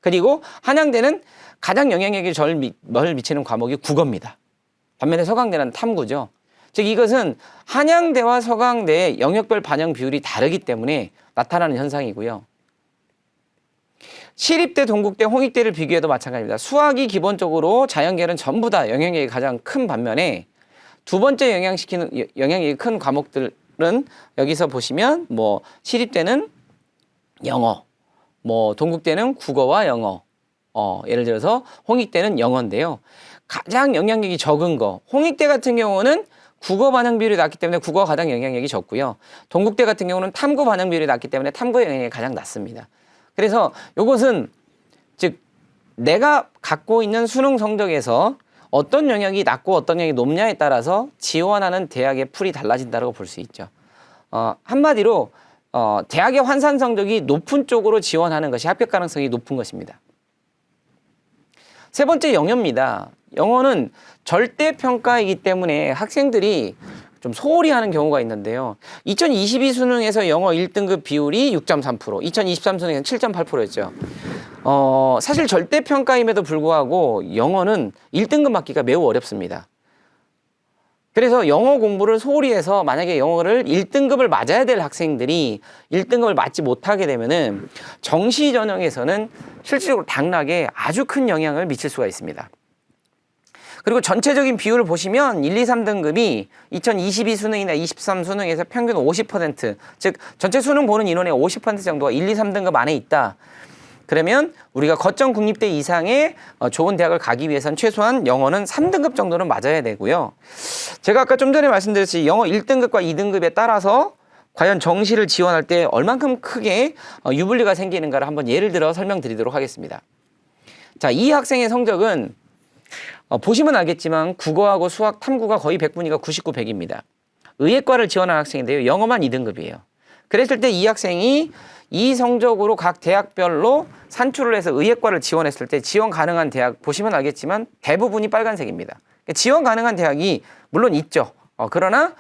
그리고 한양대는 가장 영향력이 덜 미치는 과목이 국어입니다. 반면에 서강대는 탐구죠. 즉 이것은 한양대와 서강대의 영역별 반영 비율이 다르기 때문에 나타나는 현상이고요. 시립대, 동국대, 홍익대를 비교해도 마찬가지입니다. 수학이 기본적으로 자연계열은 전부 다 영향력이 가장 큰 반면에 두 번째 영향력이 큰 과목들은 여기서 보시면 시립대는 영어, 동국대는 국어와 영어, 예를 들어서 홍익대는 영어인데요. 가장 영향력이 적은 거, 홍익대 같은 경우는 국어 반응 비율이 낮기 때문에 국어가 가장 영향력이 적고요. 동국대 같은 경우는 탐구 반응 비율이 낮기 때문에 탐구의 영향력이 가장 낮습니다. 그래서 이것은 즉 내가 갖고 있는 수능 성적에서 어떤 영역이 낮고 어떤 영역이 높냐에 따라서 지원하는 대학의 풀이 달라진다고 볼 수 있죠. 한마디로 대학의 환산 성적이 높은 쪽으로 지원하는 것이 합격 가능성이 높은 것입니다. 세 번째 영어입니다. 영어는 절대평가이기 때문에 학생들이 좀 소홀히 하는 경우가 있는데요. 2022 수능에서 영어 1등급 비율이 6.3%, 2023 수능에서는 7.8%였죠. 사실 절대평가임에도 불구하고 영어는 1등급 맞기가 매우 어렵습니다. 그래서 영어 공부를 소홀히 해서 만약에 영어를 1등급을 맞아야 될 학생들이 1등급을 맞지 못하게 되면은 정시 전형에서는 실질적으로 당락에 아주 큰 영향을 미칠 수가 있습니다. 그리고 전체적인 비율을 보시면 1, 2, 3등급이 2022 수능이나 23 수능에서 평균 50%, 즉 전체 수능 보는 인원의 50% 정도가 1, 2, 3등급 안에 있다. 그러면 우리가 거점 국립대 이상의 좋은 대학을 가기 위해선 최소한 영어는 3등급 정도는 맞아야 되고요. 제가 아까 좀 전에 말씀드렸듯이 영어 1등급과 2등급에 따라서 과연 정시를 지원할 때 얼만큼 크게 유불리가 생기는가를 한번 예를 들어 설명드리도록 하겠습니다. 자, 이 학생의 성적은 보시면 알겠지만 국어하고 수학, 탐구가 거의 100분위가 99, 100입니다. 의예과를 지원한 학생인데요. 영어만 2등급이에요. 그랬을 때 이 학생이 이 성적으로 각 대학별로 산출을 해서 의예과를 지원했을 때 지원 가능한 대학 보시면 알겠지만 대부분이 빨간색입니다. 지원 가능한 대학이 물론 있죠. 그러나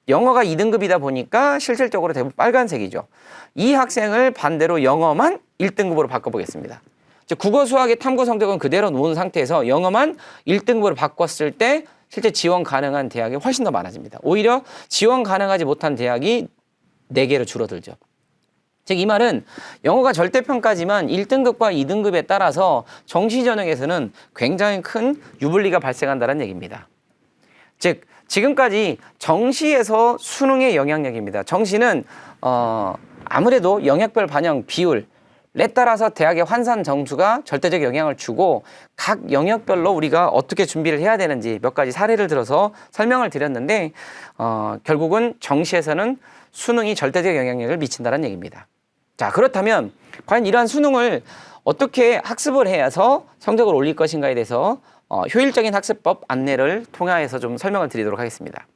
영어가 2등급이다 보니까 실질적으로 대부분 빨간색이죠. 이 학생을 반대로 영어만 1등급으로 바꿔보겠습니다. 즉 국어, 수학의 탐구 성적은 그대로 놓은 상태에서 영어만 1등급으로 바꿨을 때 실제 지원 가능한 대학이 훨씬 더 많아집니다. 오히려 지원 가능하지 못한 대학이 4개로 줄어들죠. 즉 이 말은 영어가 절대평가지만 1등급과 2등급에 따라서 정시 전형에서는 굉장히 큰 유불리가 발생한다는 얘기입니다. 즉 지금까지 정시에서 수능의 영향력입니다. 정시는 아무래도 영역별 반영 비율에 따라서 대학의 환산 점수가 절대적 영향을 주고 각 영역별로 우리가 어떻게 준비를 해야 되는지 몇 가지 사례를 들어서 설명을 드렸는데 결국은 정시에서는 수능이 절대적 영향력을 미친다는 얘기입니다. 자, 그렇다면 과연 이러한 수능을 어떻게 학습을 해서 성적을 올릴 것인가에 대해서 효율적인 학습법 안내를 통해서 좀 설명을 드리도록 하겠습니다.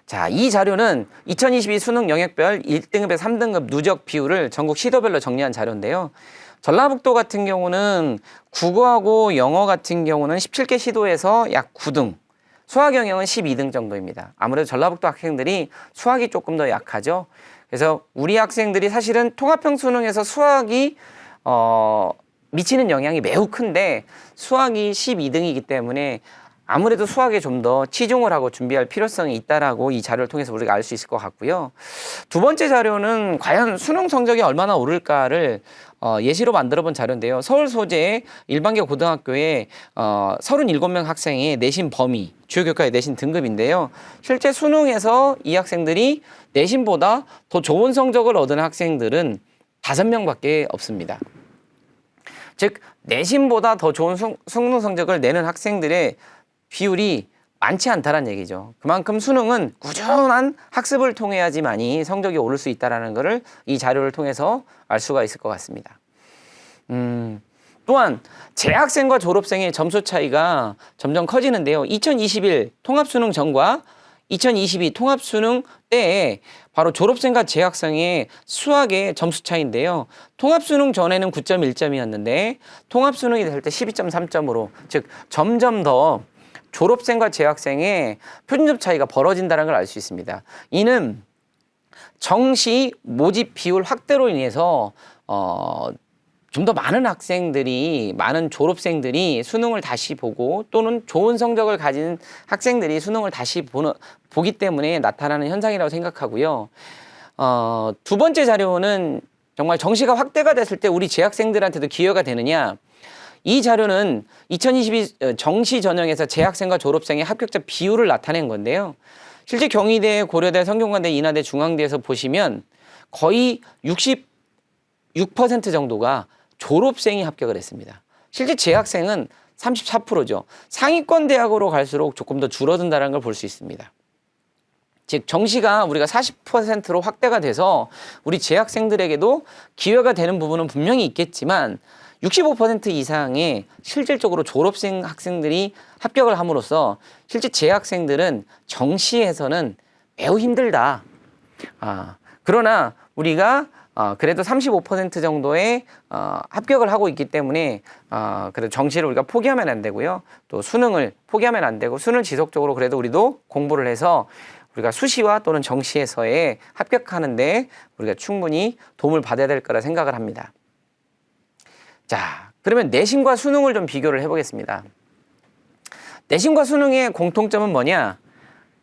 자, 이 자료는 2022 수능 영역별 1등급에서 3등급 누적 비율을 전국 시도별로 정리한 자료인데요. 전라북도 같은 경우는 국어하고 영어 같은 경우는 17개 시도에서 약 9등, 수학 영역은 12등 정도입니다. 아무래도 전라북도 학생들이 수학이 조금 더 약하죠. 그래서 우리 학생들이 사실은 통합형 수능에서 수학이 미치는 영향이 매우 큰데 수학이 12등이기 때문에 아무래도 수학에 좀 더 치중을 하고 준비할 필요성이 있다라고 이 자료를 통해서 우리가 알 수 있을 것 같고요. 두 번째 자료는 과연 수능 성적이 얼마나 오를까를 예시로 만들어 본 자료인데요. 서울 소재의 일반계 고등학교에 37명 학생의 내신 범위, 주요 교과의 내신 등급인데요. 실제 수능에서 이 학생들이 내신보다 더 좋은 성적을 얻은 학생들은 5명밖에 없습니다. 즉 내신보다 더 좋은 수능 성적을 내는 학생들의 비율이 많지 않다는 얘기죠. 그만큼 수능은 꾸준한 학습을 통해야지만이 성적이 오를 수 있다는 것을 이 자료를 통해서 알 수가 있을 것 같습니다. 또한 재학생과 졸업생의 점수 차이가 점점 커지는데요. 2021 통합수능 전과 2022 통합수능 때에 바로 졸업생과 재학생의 수학의 점수 차이인데요. 통합수능 전에는 9.1점이었는데 통합수능이 될 때 12.3점으로 즉 점점 더 졸업생과 재학생의 표준점 차이가 벌어진다는 걸 알 수 있습니다. 이는 정시 모집 비율 확대로 인해서 좀 더 많은 학생들이, 많은 졸업생들이 수능을 다시 보고 또는 좋은 성적을 가진 학생들이 수능을 다시 보기 때문에 나타나는 현상이라고 생각하고요. 두 번째 자료는 정말 정시가 확대가 됐을 때 우리 재학생들한테도 기여가 되느냐. 이 자료는 2022 정시 전형에서 재학생과 졸업생의 합격자 비율을 나타낸 건데요. 실제 경희대, 고려대, 성균관대, 인하대, 중앙대에서 보시면 거의 66% 정도가 졸업생이 합격을 했습니다. 실제 재학생은 34%죠. 상위권 대학으로 갈수록 조금 더 줄어든다는 걸 볼 수 있습니다. 즉 정시가 우리가 40%로 확대가 돼서 우리 재학생들에게도 기회가 되는 부분은 분명히 있겠지만 65% 이상의 실질적으로 졸업생 학생들이 합격을 함으로써 실제 재학생들은 정시에서는 매우 힘들다. 그러나 우리가 그래도 35% 정도의 합격을 하고 있기 때문에 그래도 정시를 우리가 포기하면 안 되고요. 또 수능을 포기하면 안 되고 수능을 지속적으로 그래도 우리도 공부를 해서 우리가 수시와 또는 정시에서의 합격하는데 우리가 충분히 도움을 받아야 될 거라 생각을 합니다. 자, 그러면 내신과 수능을 좀 비교를 해보겠습니다. 내신과 수능의 공통점은 뭐냐?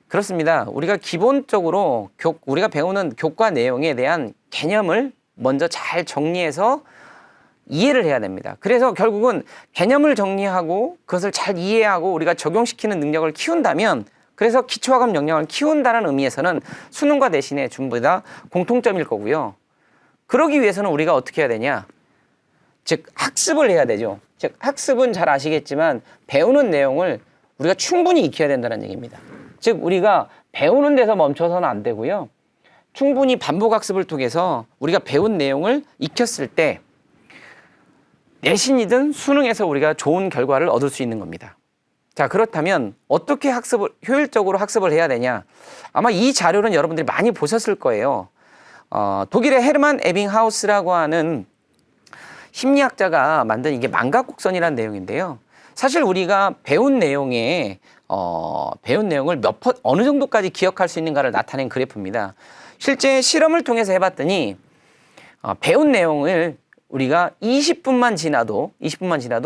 그렇습니다. 우리가 기본적으로 우리가 배우는 교과 내용에 대한 개념을 먼저 잘 정리해서 이해를 해야 됩니다. 그래서 결국은 개념을 정리하고 그것을 잘 이해하고 우리가 적용시키는 능력을 키운다면 그래서 기초학업 역량을 키운다는 의미에서는 수능과 내신의 전부 다 공통점일 거고요. 그러기 위해서는 우리가 어떻게 해야 되냐? 즉 학습을 해야 되죠. 즉 학습은 잘 아시겠지만 배우는 내용을 우리가 충분히 익혀야 된다는 얘기입니다. 즉 우리가 배우는 데서 멈춰서는 안 되고요. 충분히 반복 학습을 통해서 우리가 배운 내용을 익혔을 때 내신이든 수능에서 우리가 좋은 결과를 얻을 수 있는 겁니다. 자, 그렇다면 어떻게 효율적으로 학습을 해야 되냐? 아마 이 자료는 여러분들이 많이 보셨을 거예요. 독일의 헤르만 에빙하우스라고 하는 심리학자가 만든 이게 망각곡선이라는 내용인데요. 사실 우리가 배운 내용을 어느 정도까지 기억할 수 있는가를 나타낸 그래프입니다. 실제 실험을 통해서 해봤더니 배운 내용을 우리가 20분만 지나도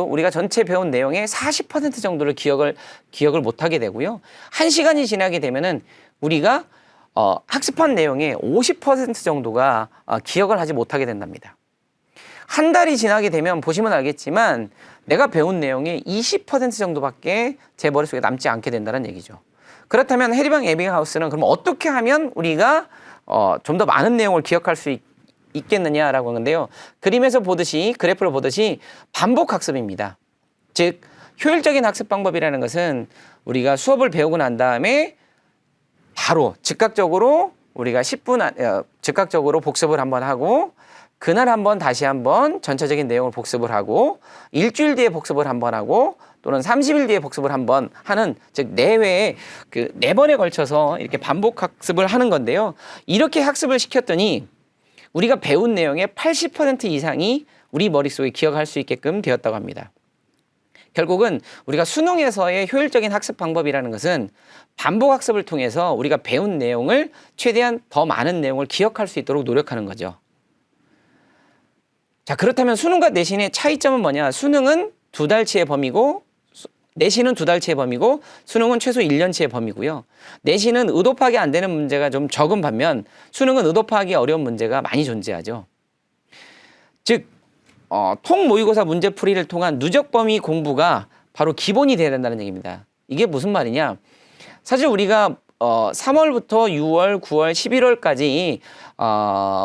우리가 전체 배운 내용의 40% 정도를 기억을 못하게 되고요. 1시간이 지나게 되면은 우리가 학습한 내용의 50% 정도가 기억을 하지 못하게 된답니다. 한 달이 지나게 되면 보시면 알겠지만 내가 배운 내용의 20% 정도밖에 제 머릿속에 남지 않게 된다는 얘기죠. 그렇다면 헤르만 에빙하우스는 그럼 어떻게 하면 우리가 좀 더 많은 내용을 기억할 수 있겠느냐라고 하는데요. 그래프를 보듯이 반복 학습입니다. 즉 효율적인 학습 방법이라는 것은 우리가 수업을 배우고 난 다음에 바로 즉각적으로 우리가 즉각적으로 복습을 한번 하고 그날 한번 다시 한번 전체적인 내용을 복습을 하고 일주일 뒤에 복습을 한번 하고 또는 30일 뒤에 복습을 한번 하는 즉 내외에 그 4번에 걸쳐서 이렇게 반복 학습을 하는 건데요. 이렇게 학습을 시켰더니 우리가 배운 내용의 80% 이상이 우리 머릿속에 기억할 수 있게끔 되었다고 합니다. 결국은 우리가 수능에서의 효율적인 학습 방법이라는 것은 반복 학습을 통해서 우리가 배운 내용을 최대한 더 많은 내용을 기억할 수 있도록 노력하는 거죠. 자, 그렇다면 수능과 내신의 차이점은 뭐냐? 수능은 2달치의 범위고 내신은 2달치의 범위고 수능은 최소 1년치의 범위고요. 내신은 의도 파악이 안 되는 문제가 좀 적은 반면 수능은 의도 파악이 어려운 문제가 많이 존재하죠. 즉 통모의고사 문제풀이를 통한 누적 범위 공부가 바로 기본이 돼야 된다는 얘기입니다. 이게 무슨 말이냐? 사실 우리가 3월부터 6월, 9월, 11월까지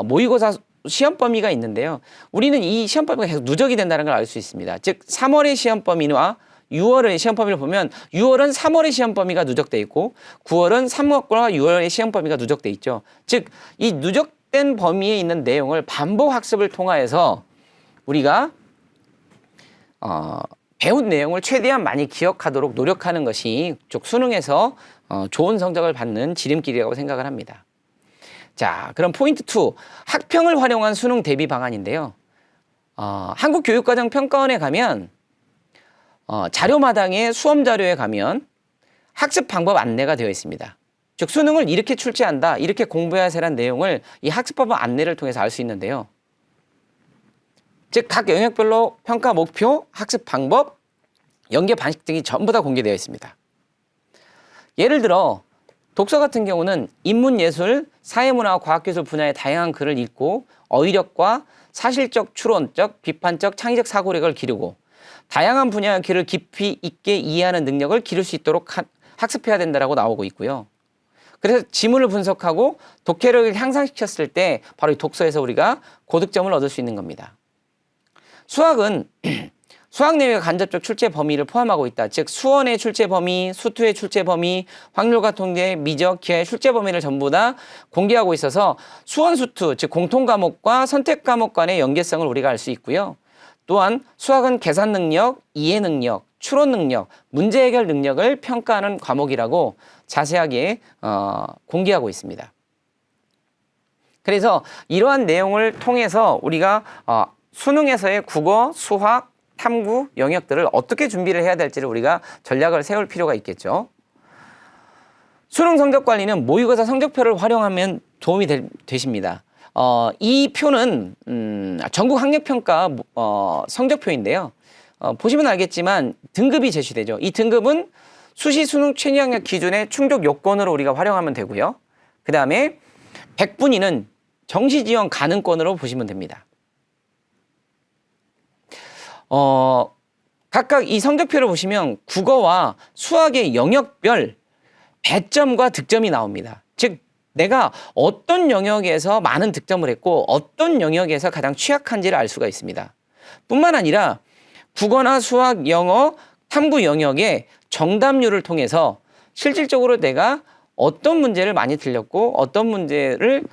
모의고사 시험 범위가 있는데요. 우리는 이 시험 범위가 계속 누적이 된다는 걸 알 수 있습니다. 즉 3월의 시험 범위와 6월의 시험 범위를 보면 6월은 3월의 시험 범위가 누적돼 있고 9월은 3월과 6월의 시험 범위가 누적돼 있죠. 즉 이 누적된 범위에 있는 내용을 반복 학습을 통하여서 우리가 배운 내용을 최대한 많이 기억하도록 노력하는 것이 즉 수능에서 좋은 성적을 받는 지름길이라고 생각을 합니다. 자, 그럼 포인트 2. 학평을 활용한 수능 대비 방안인데요. 한국교육과정평가원에 가면 자료마당에 수험 자료에 가면 학습 방법 안내가 되어 있습니다. 즉 수능을 이렇게 출제한다, 이렇게 공부해야 하는 내용을 이 학습 방법 안내를 통해서 알 수 있는데요. 즉 각 영역별로 평가 목표, 학습 방법, 연계 방식 등이 전부 다 공개되어 있습니다. 예를 들어 독서 같은 경우는 인문예술, 사회문화, 과학기술 분야의 다양한 글을 읽고 어휘력과 사실적, 추론적, 비판적, 창의적 사고력을 기르고 다양한 분야의 글을 깊이 있게 이해하는 능력을 기를 수 있도록 학습해야 된다고 나오고 있고요. 그래서 지문을 분석하고 독해력을 향상시켰을 때 바로 이 독서에서 우리가 고득점을 얻을 수 있는 겁니다. 수학은 수학 내외의 간접적 출제 범위를 포함하고 있다. 즉 수원의 출제 범위, 수투의 출제 범위, 확률과 통계, 미적, 기하의 출제 범위를 전부 다 공개하고 있어서 수원, 수투, 즉 공통 과목과 선택 과목 간의 연계성을 우리가 알 수 있고요. 또한 수학은 계산 능력, 이해 능력, 추론 능력, 문제 해결 능력을 평가하는 과목이라고 자세하게 공개하고 있습니다. 그래서 이러한 내용을 통해서 우리가 수능에서의 국어, 수학, 탐구 영역들을 어떻게 준비를 해야 될지를 우리가 전략을 세울 필요가 있겠죠. 수능 성적 관리는 모의고사 성적표를 활용하면 도움이 되십니다. 이 표는 전국 학력평가 성적표인데요. 보시면 알겠지만 등급이 제시되죠. 이 등급은 수시 수능 최저학력 기준의 충족 요건으로 우리가 활용하면 되고요. 그 다음에 100분위는 정시 지원 가능권으로 보시면 됩니다. 각각 이 성적표를 보시면 국어와 수학의 영역별 배점과 득점이 나옵니다. 즉 내가 어떤 영역에서 많은 득점을 했고 어떤 영역에서 가장 취약한지를 알 수가 있습니다. 뿐만 아니라 국어나 수학, 영어, 탐구 영역의 정답률을 통해서 실질적으로 내가 어떤 문제를 많이 틀렸고 어떤 문제를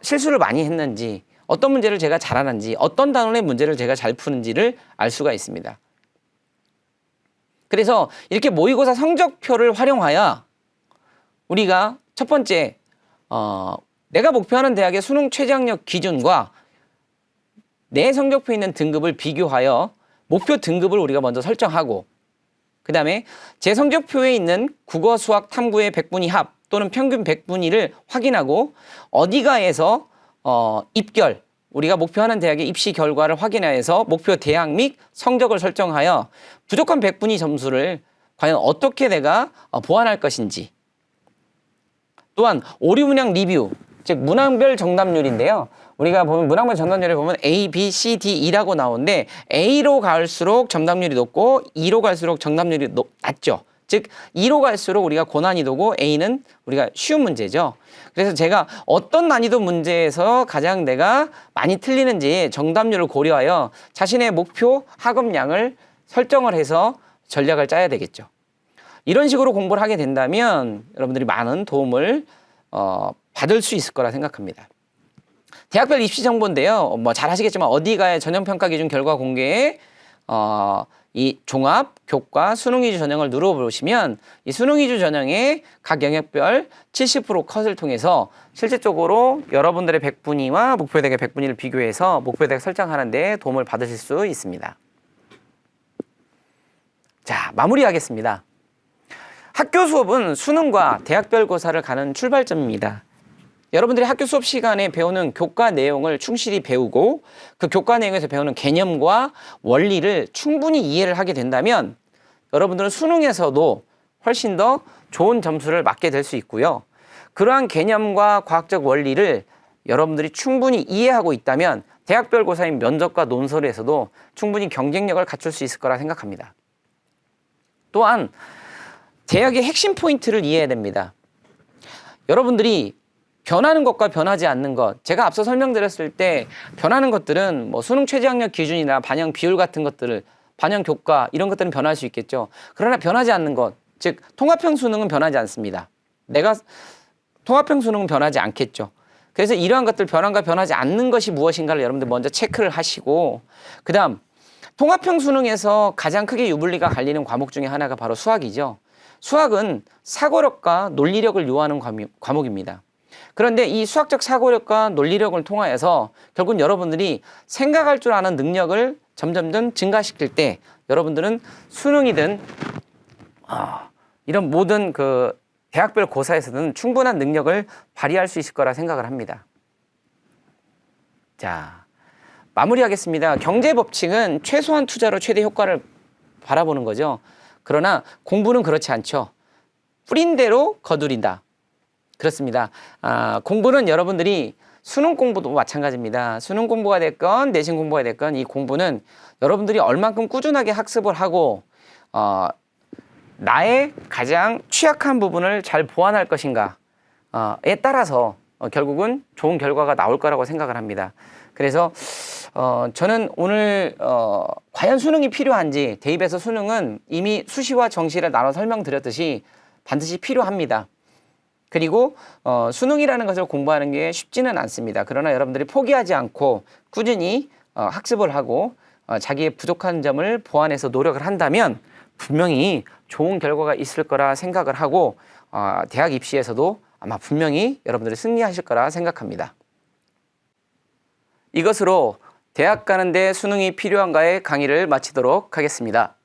실수를 많이 했는지, 어떤 문제를 제가 잘하는지, 어떤 단원의 문제를 제가 잘 푸는지를 알 수가 있습니다. 그래서 이렇게 모의고사 성적표를 활용하여 우리가 첫 번째 내가 목표하는 대학의 수능 최저학력 기준과 내 성적표에 있는 등급을 비교하여 목표 등급을 우리가 먼저 설정하고, 그 다음에 제 성적표에 있는 국어, 수학, 탐구의 100분위 합 또는 평균 100분위를 확인하고 어디가에서 입결, 우리가 목표하는 대학의 입시 결과를 확인하여서 목표 대학 및 성적을 설정하여 부족한 100분위 점수를 과연 어떻게 내가 보완할 것인지, 또한 오류 문항 리뷰, 즉 문항별 정답률인데요. 우리가 보면 문항별 정답률에 보면 A, B, C, D, E라고 나오는데 A로 갈수록 정답률이 높고 E로 갈수록 정답률이 낮죠. 즉 E로 갈수록 우리가 고난이도고 A는 우리가 쉬운 문제죠. 그래서 제가 어떤 난이도 문제에서 가장 내가 많이 틀리는지 정답률을 고려하여 자신의 목표 학업량을 설정을 해서 전략을 짜야 되겠죠. 이런 식으로 공부를 하게 된다면 여러분들이 많은 도움을 받을 수 있을 거라 생각합니다. 대학별 입시 정보인데요. 뭐 잘 아시겠지만 어디가의 전형평가 기준 결과 공개에 이 종합, 교과, 수능 위주 전형을 눌러보시면 이 수능 위주 전형의 각 영역별 70% 컷을 통해서 실질적으로 여러분들의 100분위와 목표 대학의 100분위를 비교해서 목표 대학 설정하는 데 도움을 받으실 수 있습니다. 자, 마무리하겠습니다. 학교 수업은 수능과 대학별 고사를 가는 출발점입니다. 여러분들이 학교 수업 시간에 배우는 교과 내용을 충실히 배우고 그 교과 내용에서 배우는 개념과 원리를 충분히 이해를 하게 된다면 여러분들은 수능에서도 훨씬 더 좋은 점수를 맞게 될 수 있고요. 그러한 개념과 과학적 원리를 여러분들이 충분히 이해하고 있다면 대학별 고사인 면접과 논술에서도 충분히 경쟁력을 갖출 수 있을 거라 생각합니다. 또한 대학의 핵심 포인트를 이해해야 됩니다. 여러분들이 변하는 것과 변하지 않는 것, 제가 앞서 설명드렸을 때 변하는 것들은 뭐 수능 최저학력 기준이나 반영 비율 같은 것들을, 반영 교과 이런 것들은 변할 수 있겠죠. 그러나 변하지 않는 것, 즉 통합형 수능은 변하지 않습니다. 통합형 수능은 변하지 않겠죠. 그래서 이러한 것들 변함과 변하지 않는 것이 무엇인가를 여러분들 먼저 체크를 하시고, 그 다음 통합형 수능에서 가장 크게 유불리가 갈리는 과목 중에 하나가 바로 수학이죠. 수학은 사고력과 논리력을 요하는 과목입니다. 그런데 이 수학적 사고력과 논리력을 통하여서 결국 여러분들이 생각할 줄 아는 능력을 점점점 증가시킬 때 여러분들은 수능이든 이런 모든 그 대학별 고사에서는 충분한 능력을 발휘할 수 있을 거라 생각을 합니다. 자, 마무리하겠습니다. 경제 법칙은 최소한 투자로 최대 효과를 바라보는 거죠. 그러나 공부는 그렇지 않죠. 뿌린 대로 거두린다. 그렇습니다. 공부는 여러분들이 수능 공부도 마찬가지입니다. 수능 공부가 됐건 내신 공부가 됐건 이 공부는 여러분들이 얼만큼 꾸준하게 학습을 하고 나의 가장 취약한 부분을 잘 보완할 것인가에 따라서 결국은 좋은 결과가 나올 거라고 생각을 합니다. 그래서 저는 오늘 과연 수능이 필요한지, 대입에서 수능은 이미 수시와 정시를 나눠 설명드렸듯이 반드시 필요합니다. 그리고 수능이라는 것을 공부하는 게 쉽지는 않습니다. 그러나 여러분들이 포기하지 않고 꾸준히 학습을 하고 자기의 부족한 점을 보완해서 노력을 한다면 분명히 좋은 결과가 있을 거라 생각을 하고 대학 입시에서도 아마 분명히 여러분들이 승리하실 거라 생각합니다. 이것으로 대학 가는데 수능이 필요한가의 강의를 마치도록 하겠습니다.